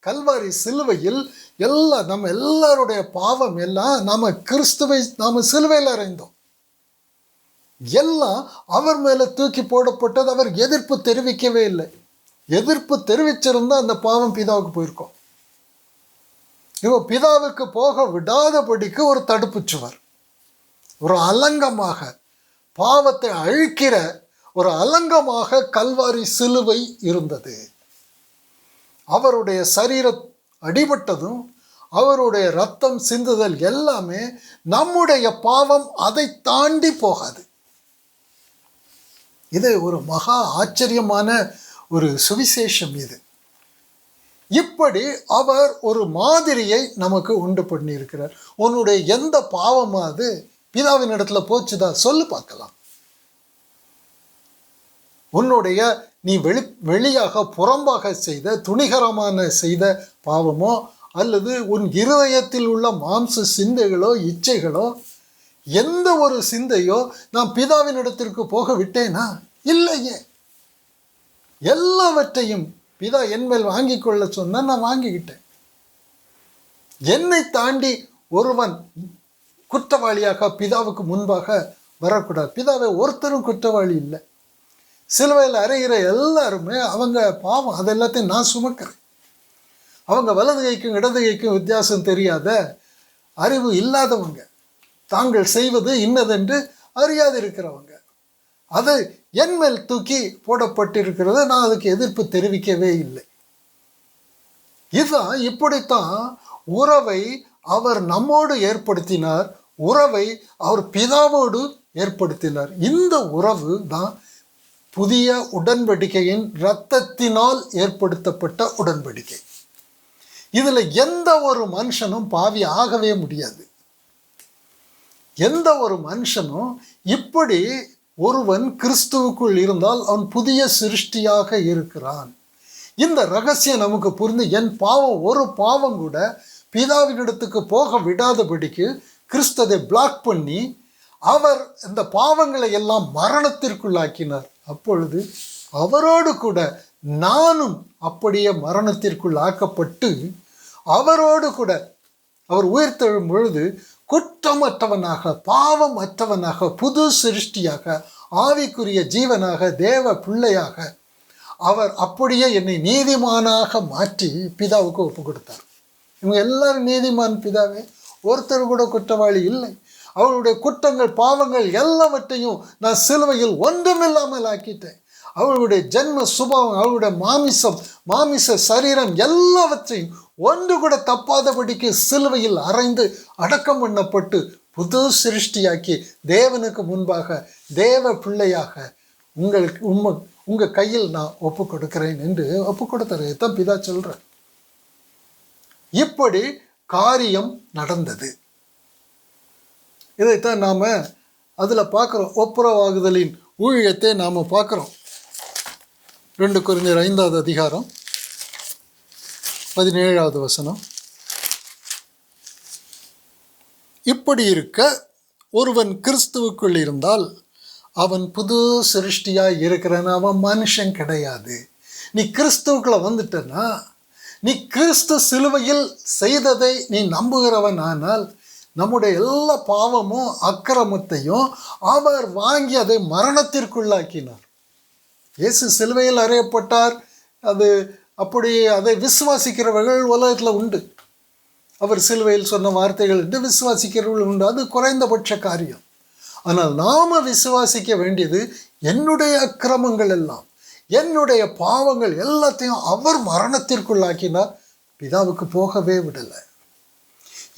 கல்வாரி சிலுவையில் நம்ம எல்லாருடைய பாவம் எல்லாம் நாம் சிலுவையில் அறைந்தோம். எல்லாம் அவர் மேலே தூக்கி போடப்பட்டது. அவர் எதிர்ப்பு தெரிவிக்கவே இல்லை. எதிர்ப்பு தெரிவிச்சிருந்தா அந்த பாவம் பிதாவுக்கு போயிருக்கோம். பிதாவுக்கு போக விடாதபடிக்கு ஒரு தடுப்பு சுவர், ஒரு அலங்கமாக, பாவத்தை அழிக்கிற ஒரு அலங்கமாக கல்வாரி சிலுவை இருந்தது. அவருடைய சரீரம் அடிபட்டதும் அவருடைய ரத்தம் சிந்துதல் எல்லாமே நம்முடைய பாவம் அதை தாண்டி போகாது. இது ஒரு மகா ஆச்சரியமான ஒரு சுவிசேஷம். இது இப்படி அவர் ஒரு மாதிரியை நமக்கு உண்டு பண்ணியிருக்கிறார். உன்னுடைய எந்த பாவமாவது பிதாவின் இடத்துல போச்சுதா சொல்லு பார்க்கலாம். உன்னுடைய நீ வெளியாக புறம்பாக செய்த துணிகரமான செய்த பாவமோ அல்லது உன் இருதயத்தில் உள்ள மாம்ச சிந்தைகளோ இச்சைகளோ எந்த ஒரு சிந்தையோ நான் பிதாவின் இடத்திற்கு போக விட்டேனா? இல்லையே. எல்லாவற்றையும் பிதா என்மேல் வாங்கி கொள்ள சொன்னா நான் வாங்கிக்கிட்டேன். என்னை தாண்டி ஒருவன் குற்றவாளியாக பிதாவுக்கு முன்பாக வரக்கூடாது. பிதாவை ஒருத்தரும் குற்றவாளி இல்லை. சிலுவையில் அறைகிற எல்லாருமே அவங்க பாவம், அது எல்லாத்தையும் நான் சுமக்கிறேன். அவங்க வலது கைக்கும் இடது கைக்கும் வித்தியாசம் தெரியாத அறிவு இல்லாதவங்க, தாங்கள் செய்வது இன்னதென்று அறியாது இருக்கிறவங்க. அது என் மேல் தூக்கி போடப்பட்டிருக்கிறது. நான் அதுக்கு எதிர்ப்பு தெரிவிக்கவே இல்லை. இதுதான், இப்படித்தான் உறவை அவர் நம்மோடு ஏற்படுத்தினார். உறவை அவர் பிதாவோடு ஏற்படுத்தினார். இந்த உறவு தான் புதிய உடன்படிக்கையின் இரத்தத்தினால் ஏற்படுத்தப்பட்ட உடன்படிக்கை. இதுல எந்த ஒரு மனுஷனும் பாவி ஆகவே முடியாது. எந்த ஒரு மனுஷனும் இப்படி ஒருவன் கிறிஸ்துவுக்குள் இருந்தால் அவன் புதிய சிருஷ்டியாக இருக்கிறான். இந்த ரகசியம் நமக்கு புரிந்து என் பாவம் ஒரு பாவம் கூட பிதாவினிடத்துக்கு போக விடாதபடிக்கு கிறிஸ்துவை பிளாக் பண்ணி அவர் இந்த பாவங்களை எல்லாம் மரணத்திற்குள்ளாக்கினார். அப்பொழுது அவரோடு கூட நானும் அப்படியே மரணத்திற்குள் ஆக்கப்பட்டு அவரோடு கூட அவர் உயிர்த்தெழும் பொழுது குற்றமற்றவனாக பாவம் அற்றவனாக புது சிருஷ்டியாக ஆவிக்குரிய ஜீவனாக தேவ பிள்ளையாக அவர் அப்படியே என்னை நீதிமானாக மாற்றி பிதாவுக்கு ஒப்பு கொடுத்தார். இவங்க எல்லாரும் நீதிமான் பிதாவே, ஒருத்தர் கூட குற்றவாளி இல்லை. அவருடைய குற்றங்கள் பாவங்கள் எல்லாவற்றையும் நான் சிலுவையில் ஒன்றுமில்லாமல் ஆக்கிட்டேன். அவர்களுடைய ஜென்ம சுபாவம், அவருடைய மாமிச சரீரம் எல்லாவற்றையும் ஒன்று கூட தப்பாதபடிக்கு சிலுவையில் அறைந்து அடக்கம் பண்ணப்பட்டு புது சிருஷ்டியாக்கி தேவனுக்கு முன்பாக தேவ பிள்ளையாக உங்கள் கையில் நான் ஒப்பு கொடுக்கிறேன் என்று ஒப்பு கொடுத்தார். தான் பிதா சொல்கிறேன். இப்படி காரியம் நடந்தது. இதைத்தான் நாம் அதில் பார்க்குறோம். ஒப்புரவாகுதலின் ஊழியத்தை நாம் பார்க்குறோம். 2 கொரிந்தியர் 5வது அதிகாரம் 17வது வசனம். இப்படி இருக்க ஒருவன் கிறிஸ்துவுக்குள் இருந்தால் அவன் புது சிருஷ்டியாக இருக்கிறான். அவன் மனுஷன் கிடையாது. நீ கிறிஸ்துவுக்குள்ள வந்துட்டனா, நீ கிறிஸ்து சிலுவையில் செய்ததை நீ நம்புகிறவன் ஆனால் நம்முடைய எல்லா பாவமும் அக்கிரமத்தையும் அவர் வாங்கி அதை மரணத்திற்குள்ளாக்கினார். இயேசு சிலுவையில் அறையப்பட்டார். அது அப்படி அதை விசுவாசிக்கிறவர்கள் உலகத்தில் உண்டு. அவர் சிலுவையில் சொன்ன வார்த்தைகள் என்று விசுவாசிக்கிறவர்கள் உண்டு. அது குறைந்தபட்ச காரியம். ஆனால் நாம் விசுவாசிக்க வேண்டியது என்னுடைய அக்கிரமங்கள் எல்லாம், என்னுடைய பாவங்கள் எல்லாத்தையும் அவர் மரணத்திற்குள்ளாக்கினார், பிதாவுக்கு போகவே விடலை.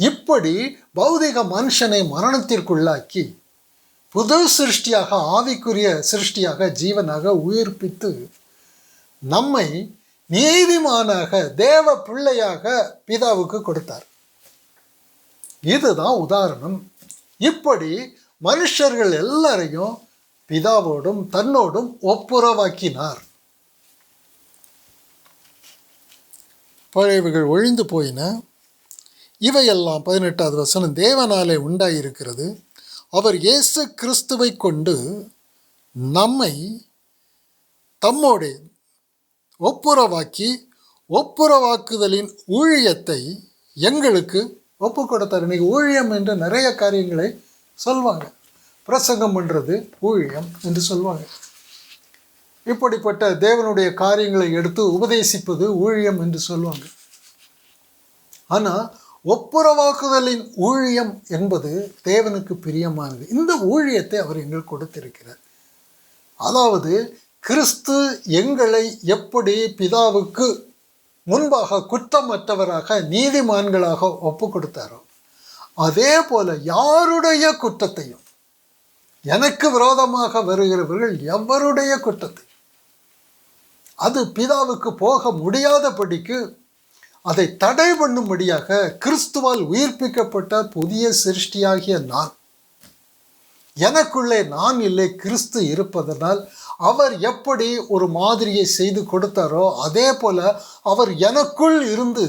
இப்படி பௌதிக மனுஷனை மரணத்திற்குள்ளாக்கி புது சிருஷ்டியாக ஆவிக்குரிய சிருஷ்டியாக ஜீவனாக உயிர்ப்பித்து நம்மை நீதிமானாக தேவ பிள்ளையாக பிதாவுக்கு கொடுத்தார். இதுதான் உதாரணம். இப்படி மனுஷர்கள் எல்லாரையும் பிதாவோடும் தன்னோடும் ஒப்புரவாக்கினார். பழையவைகள் ஒழிந்து போயின, இவையெல்லாம் 18வது வசனம் தேவனாலே உண்டாயிருக்கிறது. அவர் இயேசு கிறிஸ்துவை கொண்டு நம்மை தம்மோடு ஒப்புரவாக்கி ஒப்புரவாக்குதலின் ஊழியத்தை எங்களுக்கு ஒப்பு கொடுத்தார். இன்னைக்கு ஊழியம் என்று நிறைய காரியங்களை சொல்வாங்க. பிரசங்கம் பண்ணுறது ஊழியம் என்று சொல்வாங்க. இப்படிப்பட்ட தேவனுடைய காரியங்களை எடுத்து உபதேசிப்பது ஊழியம் என்று சொல்லுவாங்க. ஆனால் ஒப்புரவாக்குதலின் ஊழியம் என்பது தேவனுக்கு பிரியமானது. இந்த ஊழியத்தை அவர் எங்களுக்கு கொடுத்திருக்கிறார். அதாவது கிறிஸ்து எங்களை எப்படி பிதாவுக்கு முன்பாக குற்றமற்றவராக நீதிமான்களாக ஒப்பு கொடுத்தாரோ, அதே போல யாருடைய குற்றத்தையும், எனக்கு விரோதமாக வருகிறவர்கள் எவருடைய குற்றத்தை அது பிதாவுக்கு போக முடியாதபடிக்கு அதை தடை பண்ணும்படியாக கிறிஸ்துவால் உயிர்ப்பிக்கப்பட்ட புதிய சிருஷ்டியாகிய நான், எனக்குள்ளே நான் இல்லை, கிறிஸ்து இருப்பதனால் அவர் எப்படி ஒரு மாதிரியை செய்து கொடுத்தாரோ அதே போல அவர் எனக்குள் இருந்து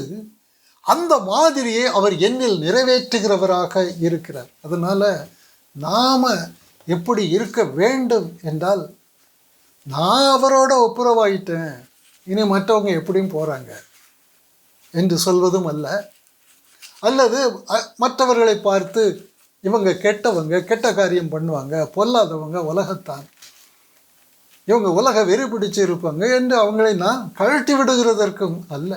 அந்த மாதிரியை அவர் என்னில் நிறைவேற்றுகிறவராக இருக்கிறார். அதனால நாம எப்படி இருக்க வேண்டும் என்றால், நான் அவரோட ஒப்புரவாயிட்டேன், இனி மற்றவங்க எப்படியும் போகிறாங்க என்று சொல்வதும் அல்ல. அல்லது மற்றவர்களை பார்த்து இவங்க கெட்டவங்க, கெட்ட காரியம் பண்ணுவாங்க, பொல்லாதவங்க, உலகத்தான், இவங்க உலக வெறி பிடிச்சு இருப்பாங்க என்று அவங்களை நான் கழட்டி விடுகிறதற்கும் அல்ல.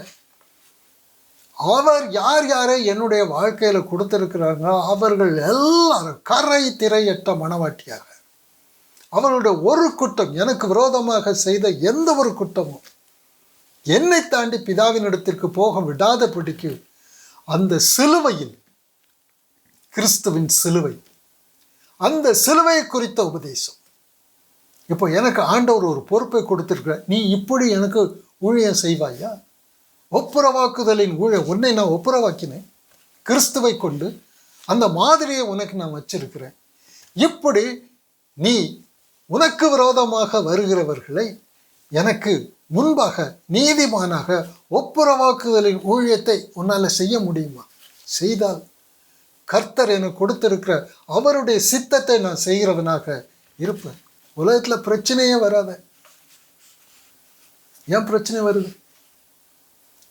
அவர் யார் யாரை என்னுடைய வாழ்க்கையில் கொடுத்திருக்கிறார்களோ அவர்கள் எல்லாரும் கரை திரையற்ற மனவாட்டியாக, அவர்களுடைய ஒரு குற்றம், எனக்கு விரோதமாக செய்த எந்த ஒரு குற்றமும் என்னை தாண்டி பிதாவின் இடத்திற்கு போக விடாதபடிக்கு அந்த சிலுவையில், கிறிஸ்துவின் சிலுவை, அந்த சிலுவையை குறித்த உபதேசம். இப்போ எனக்கு ஆண்டவர் ஒரு பொறுப்பை கொடுத்திருக்கிற, நீ இப்படி எனக்கு ஊழியம் செய்வாயா? ஒப்புரவாக்குதலின் ஊழியம், உன்னை நான் ஒப்புரவாக்கினேன் கிறிஸ்துவை கொண்டு, அந்த மாதிரியை உனக்கு நான் வச்சிருக்கிறேன். இப்படி நீ உனக்கு விரோதமாக வருகிறவர்களை எனக்கு முன்பாக நீதிமானாக ஒப்புரவாக்குதலின் ஊழியத்தை உன்னால் செய்ய முடியுமா? செய்தால் கர்த்தர் எனக்கு கொடுத்திருக்கிற அவருடைய சித்தத்தை நான் செய்கிறவனாக இருப்பேன். உலகத்தில் பிரச்சனையே வராத. ஏன் பிரச்சனை வருது?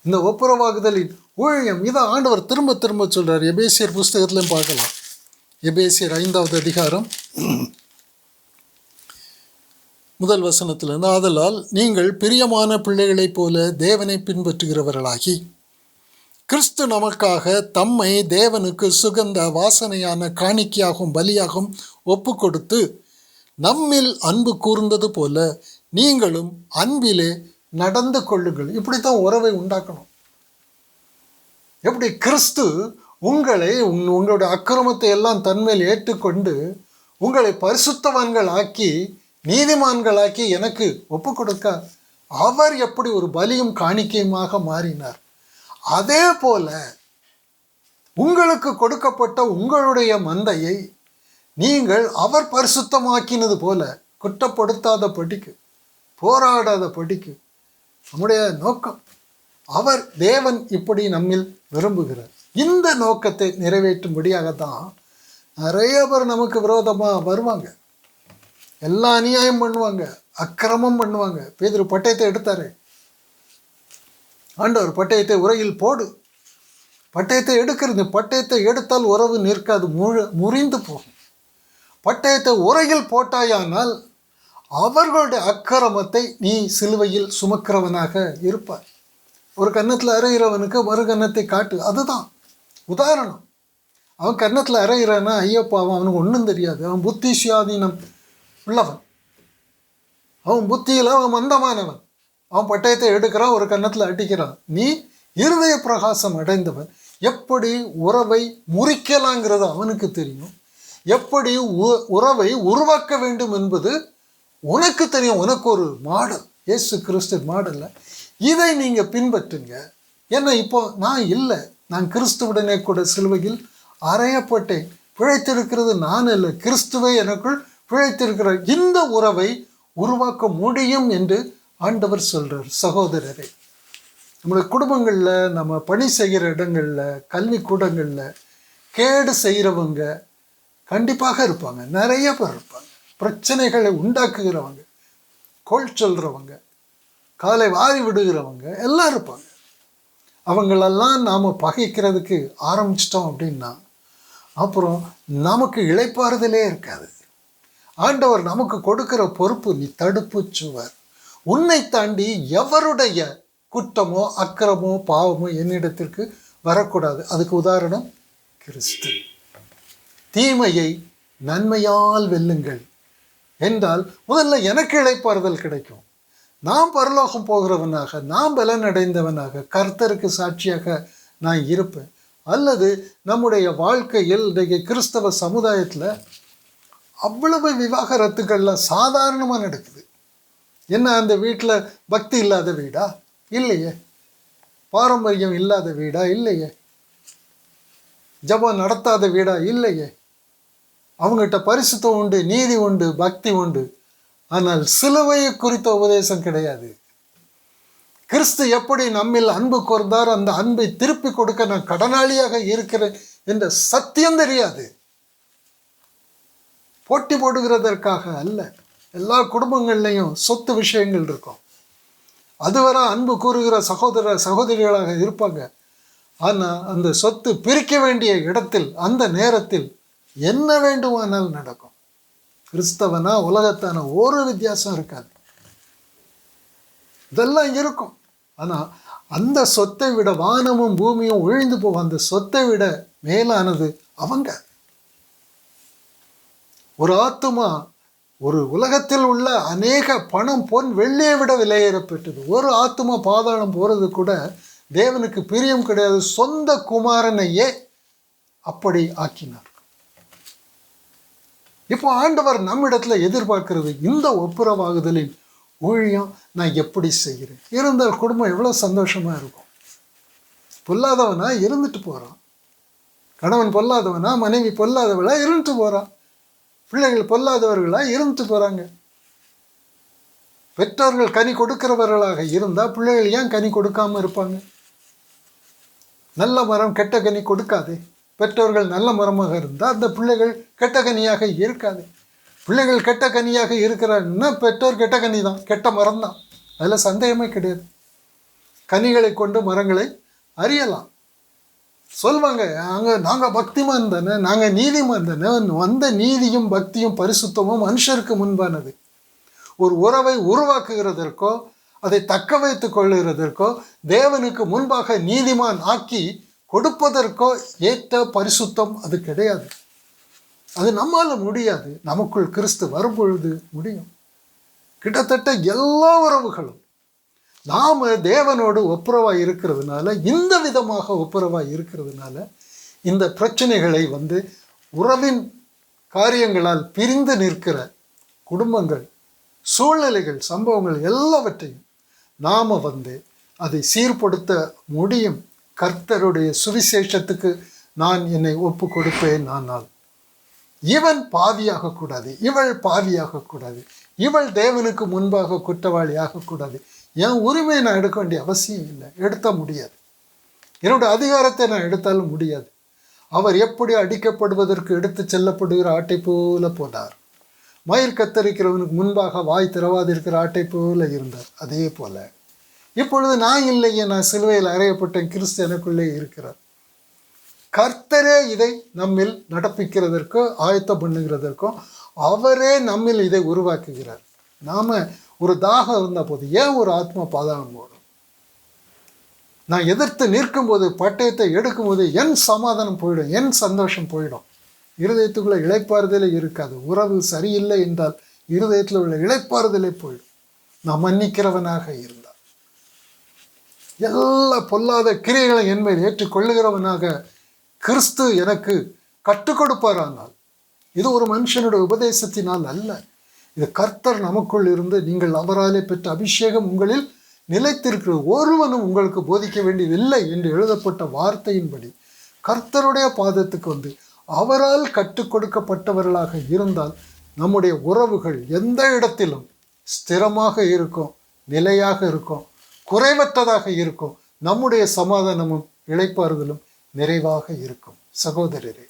இந்த ஒப்புரவாகுதலின் ஊழியம் இதை ஆண்டவர் திரும்ப திரும்ப சொல்றார். எபேசியர் புஸ்தகத்திலையும் பார்க்கலாம். எபேசியர் 5வது அதிகாரம் 1 வசனத்திலிருந்து, ஆதலால் நீங்கள் பிரியமான பிள்ளைகளைப் போல தேவனை பின்பற்றுகிறவர்களாகி கிறிஸ்து நமக்காக தம்மை தேவனுக்கு சுகந்த வாசனையான காணிக்கையாகவும் பலியாகவும் ஒப்பு கொடுத்து நம்மில் அன்பு கூர்ந்தது போல நீங்களும் அன்பிலே நடந்து கொள்ளுங்கள். இப்படித்தான் உறவை உண்டாக்கணும். எப்படி கிறிஸ்து உங்களை உங்களுடைய அக்கிரமத்தை எல்லாம் தன்மேல் ஏற்றுக்கொண்டு உங்களை பரிசுத்தவான்கள் ஆக்கி நீதிமான்களாக்கி எனக்கு ஒப்பு கொடுக்க அவர் எப்படி ஒரு பலியும் காணிக்கையுமாக மாறினார், அதே போல உங்களுக்கு கொடுக்கப்பட்ட உங்களுடைய மந்தையை நீங்கள் அவர் பரிசுத்தமாக்கினது போல குற்றப்படுத்தாத படிக்கு, போராடாத படிக்கு. நம்முடைய நோக்கம், அவர் தேவன் இப்படி நம்மில் விரும்புகிறார். இந்த நோக்கத்தை நிறைவேற்றும்படியாகத்தான் நிறைய பேர் நமக்கு விரோதமாக வருவாங்க, எல்லா அநியாயம் பண்ணுவாங்க, அக்கிரமம் பண்ணுவாங்க. பேதுரு பட்டயத்தை எடுத்தாரு. ஆண்டவர் பட்டயத்தை உரையில் போடு, பட்டயத்தை எடுக்கிறது, பட்டயத்தை எடுத்தால் உறவு நிற்காது, முறிந்து போகும். பட்டயத்தை உரையில் போட்டாயானால் அவர்களுடைய அக்கிரமத்தை நீ சிலுவையில் சுமக்கிறவனாக இருப்பார். ஒரு கன்னத்தில் அறைகிறவனுக்கு மறு கன்னத்தை காட்டு, அதுதான் உதாரணம். அவன் கன்னத்தில் அறைகிறான்னா ஐயப்பா அவனுக்கு ஒன்றும் தெரியாது, அவன் புத்தி சுயாதீனம் உள்ளவன், அவன் புத்தியில் அவன் மந்தமானவன். அவன் பட்டயத்தை எடுக்கிறான், ஒரு கன்னத்தில் அடிக்கிறான். நீ இருதய பிரகாசம் அடைந்தவன், எப்படி உறவை முறிக்கலாங்கிறது அவனுக்கு தெரியும், எப்படி உறவை உருவாக்க வேண்டும் என்பது உனக்கு தெரியும். உனக்கு ஒரு மாடல், இயேசு கிறிஸ்து மாடல்ல, இதை நீங்கள் பின்பற்றுங்க. ஏன்னா இப்போ நான் இல்லை, நான் கிறிஸ்துவுடனே கூட சிலுவையில் அறையப்பட்டேன். பிழைத்திருக்கிறது நான் இல்லை, கிறிஸ்துவை எனக்குள் பிழைத்திருக்கிறார். இந்த உறவை உருவாக்க முடியும் என்று ஆண்டவர் சொல்றார். சகோதரரே, நம்முடைய குடும்பங்களில், நம்ம பணி செய்கிற இடங்களில், கல்வி கூடங்களில் கேடு செய்கிறவங்க கண்டிப்பாக இருப்பாங்க, நிறைய பேர் இருப்பாங்க. பிரச்சனைகளை உண்டாக்குகிறவங்க, கோல் சொல்கிறவங்க, காலை வாரி விடுகிறவங்க எல்லாம் இருப்பாங்க. அவங்களெல்லாம் நாம் பகைக்கிறதுக்கு ஆரம்பிச்சிட்டோம் அப்படின்னா அப்புறம் நமக்கு இளைப்பாறுதலே இருக்காது. ஆண்டவர் நமக்கு கொடுக்கிற பொறுப்பு, நீ தடுப்பு சுவர். உன்னை தாண்டி எவருடைய குற்றமோ அக்கிரமோ பாவமோ என்னிடத்திற்கு வரக்கூடாது. அதுக்கு உதாரணம் கிறிஸ்து. தீமையை நன்மையால் வெல்லுங்கள் என்றால் முதல்ல எனக்கு இளைப்பாறுதல் கிடைக்கும். நான் பரலோகம் போகிறவனாக, நான் பலனடைந்தவனாக, கர்த்தருக்கு சாட்சியாக நான் இருப்பேன். அல்லது நம்முடைய வாழ்க்கையில் இன்றைக்கு கிறிஸ்தவ சமுதாயத்தில் அவ்வளவு விவாகரத்துக்கள்லாம் சாதாரணமாக நடக்குது. என்ன, அந்த வீட்டில் பக்தி இல்லாத வீடா? இல்லையே. பாரம்பரியம் இல்லாத வீடா? இல்லையே. ஜபம் நடத்தாத வீடா? இல்லையே. அவங்ககிட்ட பரிசுத்தம் உண்டு, நீதி உண்டு, பக்தி உண்டு. ஆனால் சிலுவையை குறித்த உபதேசம் கிடையாது. கிறிஸ்து எப்படி நம்மில் அன்பு கூர்ந்தார், அந்த அன்பை திருப்பி கொடுக்க நான் கடனாளியாக இருக்கிறேன் என்ற சத்தியம் தெரியாது. போட்டி போடுகிறதற்காக அல்ல. எல்லா குடும்பங்கள்லையும் சொத்து விஷயங்கள் இருக்கும். அதுவரை அன்பு கூறுகிற சகோதர சகோதரிகளாக இருப்பாங்க. ஆனால் அந்த சொத்து பிரிக்க வேண்டிய இடத்தில், அந்த நேரத்தில் என்ன வேண்டுமானாலும் நடக்கும். கிறிஸ்தவனா உலகத்தான ஒரு வித்தியாசம் இருக்காது. இதெல்லாம் இருக்கும். ஆனால் அந்த சொத்தை விட வானமும் பூமியும் ஒழிந்து போகும். அந்த சொத்தை விட மேலானது அவங்க. ஒரு ஆத்துமா ஒரு உலகத்தில் உள்ள அநேக பணம் பொன் வெள்ளியை விட விலையேறப்பட்டது. ஒரு ஆத்துமா பாதாளம் போகிறது கூட தேவனுக்கு பிரியம் கிடையாது. சொந்த குமாரனையே அப்படி ஆக்கினார். இப்போ ஆண்டவர் நம்மிடத்துல எதிர்பார்க்கிறது இந்த ஒப்புரவாகுதலின் ஊழியம் நான் எப்படி செய்கிறேன். இருந்தால் குடும்பம் எவ்வளோ சந்தோஷமாக இருக்கும். பொல்லாதவனா இருந்துட்டு போகிறான், கணவன் பொல்லாதவனா, மனைவி பொல்லாதவளா இருந்துட்டு போகிறான், பிள்ளைகள் பொல்லாதவர்களாக இருந்துட்டு போகிறாங்க. பெற்றோர்கள் கனி கொடுக்கிறவர்களாக இருந்தால் பிள்ளைகள் ஏன் கனி கொடுக்காமல் இருப்பாங்க? நல்ல மரம் கெட்ட கனி கொடுக்காது. பெற்றோர்கள் நல்ல மரமாக இருந்தால் அந்த பிள்ளைகள் கெட்ட கனியாக இருக்காது. பிள்ளைகள் கெட்ட கனியாக இருக்கிறாங்கன்னா பெற்றோர் கெட்ட கனி தான், கெட்ட மரம் தான். அதில் சந்தேகமே கிடையாது. கனிகளை கொண்டு மரங்களை அறியலாம். சொல்வாங்க, நாங்கள் பக்திமான் தானே, நாங்கள் நீதிமான் தானே. வந்த நீதியும் பக்தியும் பரிசுத்தமும் மனுஷருக்கு முன்பானது. ஒரு உறவை உருவாக்குகிறதற்கோ அதை தக்க வைத்து கொள்ளுகிறதற்கோ தேவனுக்கு முன்பாக நீதிமான் ஆக்கி கொடுப்பதற்கோ ஏற்ற பரிசுத்தம் அது கிடையாது. அது நம்மால் முடியாது. நமக்குள் கிறிஸ்து வரும்பொழுது முடியும். கிட்டத்தட்ட எல்லா உறவுகளும் நாம் தேவனோடு ஒப்புரவாக இருக்கிறதுனால, இந்த விதமாக ஒப்புரவாக இருக்கிறதுனால இந்த பிரச்சனைகளை உறவின் காரியங்களால் பிரிந்து நிற்கிற குடும்பங்கள், சூழ்நிலைகள், சம்பவங்கள் எல்லாவற்றையும் நாம் அதை சீர்படுத்த முடியும். கர்த்தருடைய சுவிசேஷத்துக்கு நான் என்னை ஒப்பு கொடுப்பேன். ஆனால் இவன் பாவியாகக்கூடாது, இவள் பாவியாகக்கூடாது, இவள் தேவனுக்கு முன்பாக குற்றவாளி ஆகக்கூடாது. என் உரிமையை நான் எடுக்க வேண்டிய அவசியம் இல்லை, எடுத்த முடியாது. என்னுடைய அதிகாரத்தை நான் எடுத்தாலும் முடியாது. அவர் எப்படி அடிக்கப்படுவதற்கு எடுத்து செல்லப்படுகிற ஆட்டை போல போனார். மயிர் கத்தரிக்கிறவனுக்கு முன்பாக வாய் திறவாதிருக்கிற ஆட்டை போல இருந்தார். அதே போல இப்பொழுது நான் இல்லையே, நான் சிலுவையில் அறையப்பட்டேன், கிறிஸ்து எனக்குள்ளே இருக்கிறார். கர்த்தரே இதை நம்மில் நடப்பிக்கிறதற்கோ ஆயத்தம் பண்ணுகிறதற்கோ அவரே நம்மில் இதை உருவாக்குகிறார். நாம் ஒரு தாகம் இருந்த போது ஏன் ஒரு ஆத்மா பாதாளம் போடும்? நான் எதிர்த்து நிற்கும் போது, பட்டயத்தை எடுக்கும் போது என் சமாதானம் போயிடும், என் சந்தோஷம் போயிடும். இருதயத்துக்குள்ள இளைப்பாறுதலே இருக்காது. உறவு சரியில்லை என்றால் இருதயத்தில் உள்ள இளைப்பாறுதலே போயிடும். நான் மன்னிக்கிறவனாக இருந்தால், எல்லா பொல்லாத கிரியைகளை என்மேல் ஏற்றுக்கொள்ளுகிறவனாக கிறிஸ்து எனக்கு கற்றுக் கொடுப்பாரானால், இது ஒரு மனுஷனுடைய உபதேசத்தினால் அல்ல, இது கர்த்தர் நமக்குள் இருந்து நீங்கள் அவராலே பெற்ற அபிஷேகம் உங்களில் நிலைத்திருக்கிற ஒருவனும் உங்களுக்கு போதிக்க வேண்டியதில்லை என்று எழுதப்பட்ட வார்த்தையின்படி கர்த்தருடைய பாதத்துக்கு அவரால் கற்றுக் கொடுக்கப்பட்டவர்களாக இருந்தால் நம்முடைய உறவுகள் எந்த இடத்திலும் ஸ்திரமாக இருக்கும், நிலையாக இருக்கும், குறைவற்றதாக இருக்கும். நம்முடைய சமாதானமும் இளைப்பாறுதலும் நிறைவாக இருக்கும். சகோதரரே,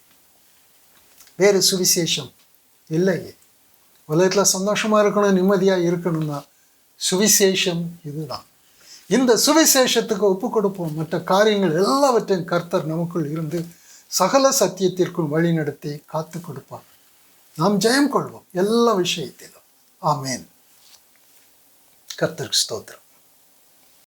வேறு சுவிசேஷம் இல்லையே. உலகத்தில் சந்தோஷமாக இருக்கணும், நிம்மதியாக இருக்கணும்னா சுவிசேஷம் இதுதான். இந்த சுவிசேஷத்துக்கு ஒப்பு கொடுப்போம். மற்ற காரியங்கள் எல்லாவற்றையும் கர்த்தர் நமக்குள் இருந்து சகல சத்தியத்திற்குள் வழி நடத்தி காத்து கொடுப்பார். நாம் ஜெயம் கொள்வோம் எல்லா விஷயத்திலும். ஆமேன். கர்த்தருக்கு ஸ்தோத்திரம்.